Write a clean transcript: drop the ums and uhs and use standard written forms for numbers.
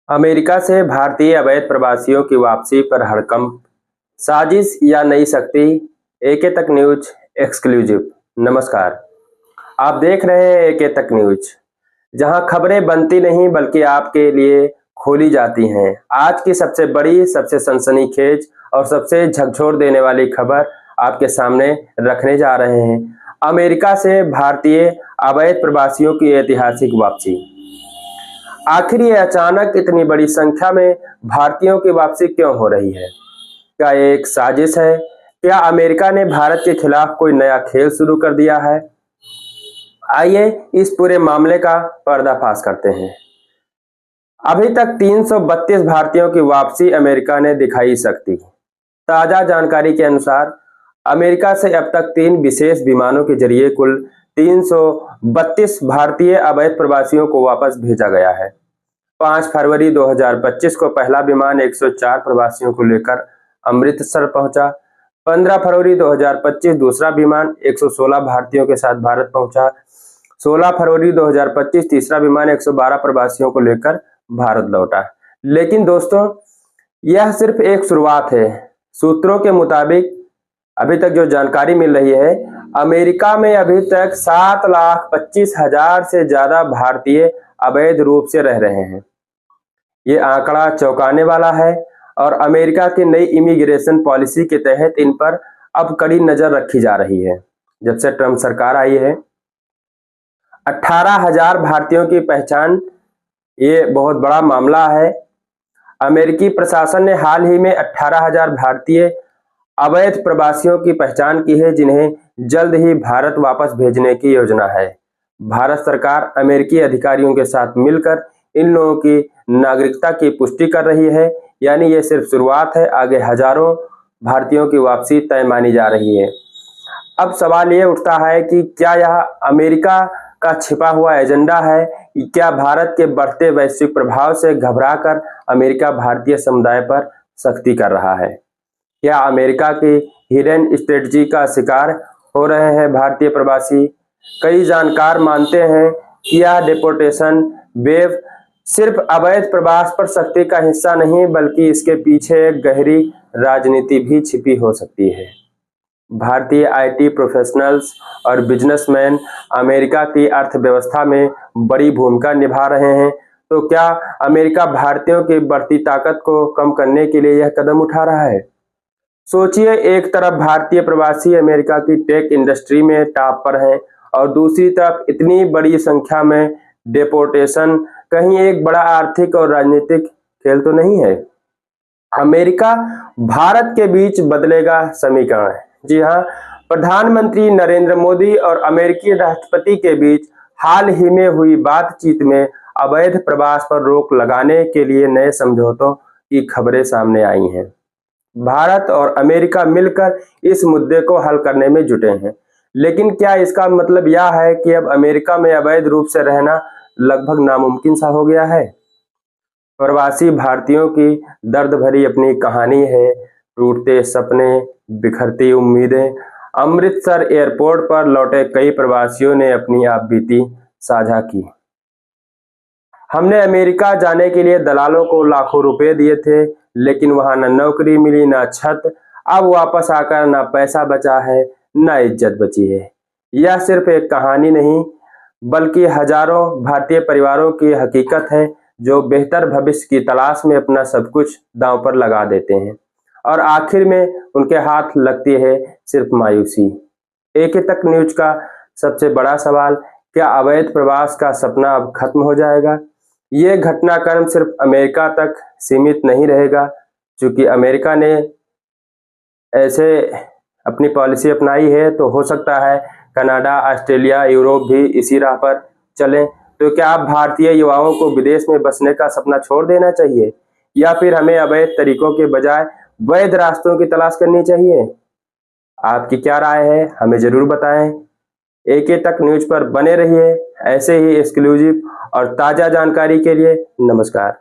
America से भारतीय अवैध प्रवासियों की वापसी पर हड़कंप, साजिश या नई शक्ति। एके तक न्यूज एक्सक्लूसिव। नमस्कार, आप देख रहे हैं एके तक न्यूज, जहां खबरें बनती नहीं बल्कि आपके लिए खोली जाती हैं। आज की सबसे बड़ी, सबसे सनसनीखेज और सबसे झकझोर देने वाली खबर आपके सामने रखने जा रहे हैं। अमेरिका से भारतीय अवैध प्रवासियों की ऐतिहासिक वापसी। आखिर ये अचानक इतनी बड़ी संख्या में भारतीयों की वापसी क्यों हो रही है? क्या ये एक साजिश है? क्या अमेरिका ने भारत के खिलाफ कोई नया खेल शुरू कर दिया है? आइए इस पूरे मामले का पर्दाफाश करते हैं। अभी तक 332 भारतीयों की वापसी अमेरिका ने दिखाई सकती। ताजा जानकारी के अनुसार अमेरिका से अब तक 3 विशेष विमानों के जरिए कुल 332 भारतीय अवैध प्रवासियों को वापस भेजा गया है। 5 फरवरी 2025 को पहला विमान 104 प्रवासियों को लेकर अमृतसर पहुंचा। 15 फरवरी 2025 दूसरा विमान 116 भारतीयों के साथ भारत पहुंचा। 16 फरवरी 2025 तीसरा विमान 112 प्रवासियों को लेकर भारत लौटा। लेकिन दोस्तों, यह सिर्फ एक शुरुआत है। सूत्रों के मुताबिक अभी तक जो जानकारी मिल रही है, अमेरिका में अभी तक 7,25,000 से ज्यादा भारतीय अवैध रूप से रह रहे हैं। ये आंकड़ा चौंकाने वाला है और अमेरिका की नई इमिग्रेशन पॉलिसी के तहत इन पर अब कड़ी नजर रखी जा रही है। जब से ट्रंप सरकार आई है, 18,000 भारतीयों की पहचान, ये बहुत बड़ा मामला है। अमेरिकी प्रशासन ने हाल ही में 18,000 भारतीय अवैध प्रवासियों की पहचान की है, जिन्हें जल्द ही भारत वापस भेजने की योजना है। भारत सरकार अमेरिकी अधिकारियों के साथ मिलकर इन लोगों की नागरिकता की पुष्टि कर रही है। यानी ये सिर्फ शुरुआत है, आगे हजारों भारतीयों की वापसी तय मानी जा रही है। अब सवाल ये उठता है कि क्या यह अमेरिका का छिपा हुआ एजेंडा है? क्या भारत के बढ़ते वैश्विक प्रभाव से घबराकर अमेरिका भारतीय समुदाय पर सख्ती कर रहा है? क्या अमेरिका की हिडन स्ट्रेटजी का शिकार हो रहे हैं भारतीय प्रवासी? कई जानकार मानते हैं कि यह डिपोर्टेशन वेव सिर्फ अवैध प्रवास पर सख्ती का हिस्सा नहीं, बल्कि इसके पीछे एक गहरी राजनीति भी छिपी हो सकती है। भारतीय आईटी प्रोफेशनल्स और बिजनेसमैन अमेरिका की अर्थव्यवस्था में बड़ी भूमिका निभा रहे हैं। तो क्या अमेरिका भारतीयों की बढ़ती ताकत को कम करने के लिए यह कदम उठा रहा है? सोचिए, एक तरफ भारतीय प्रवासी अमेरिका की टेक इंडस्ट्री में टॉप पर हैं और दूसरी तरफ इतनी बड़ी संख्या में डिपोर्टेशन। कहीं एक बड़ा आर्थिक और राजनीतिक खेल तो नहीं है? अमेरिका भारत के बीच बदलेगा समीकरण। जी हाँ, प्रधानमंत्री नरेंद्र मोदी और अमेरिकी राष्ट्रपति के बीच हाल ही में हुई बातचीत में अवैध प्रवास पर रोक लगाने के लिए नए समझौतों की खबरें सामने आई हैं। भारत और अमेरिका मिलकर इस मुद्दे को हल करने में जुटे हैं। लेकिन क्या इसका मतलब यह है कि अब अमेरिका में अवैध रूप से रहना लगभग नामुमकिन सा हो गया है? प्रवासी भारतीयों की दर्द भरी अपनी कहानी है। टूटते सपने, बिखरती उम्मीदें। अमृतसर एयरपोर्ट पर लौटे कई प्रवासियों ने अपनी आपबीती साझा की। हमने अमेरिका जाने के लिए दलालों को लाखों रुपए दिए थे, लेकिन वहां न नौकरी मिली, न छत। अब वापस आकर न पैसा बचा है, न इज्जत बची है। यह सिर्फ एक कहानी नहीं, बल्कि हजारों भारतीय परिवारों की हकीकत है, जो बेहतर भविष्य की तलाश में अपना सब कुछ दांव पर लगा देते हैं और आखिर में उनके हाथ लगती है सिर्फ मायूसी। एके तक न्यूज का सबसे बड़ा सवाल, क्या अवैध प्रवास का सपना अब खत्म हो जाएगा? ये घटनाक्रम सिर्फ अमेरिका तक सीमित नहीं रहेगा, क्योंकि अमेरिका ने ऐसे अपनी पॉलिसी अपनाई है, तो हो सकता है कनाडा, ऑस्ट्रेलिया, यूरोप भी इसी राह पर चलें। तो क्या आप भारतीय युवाओं को विदेश में बसने का सपना छोड़ देना चाहिए, या फिर हमें अवैध तरीकों के बजाय वैध रास्तों की तलाश करनी चाहिए? आपकी क्या राय है, हमें जरूर बताएं। एके तक न्यूज पर बने रहिए। ऐसे ही एक्सक्लूसिव और ताजा जानकारी के लिए नमस्कार।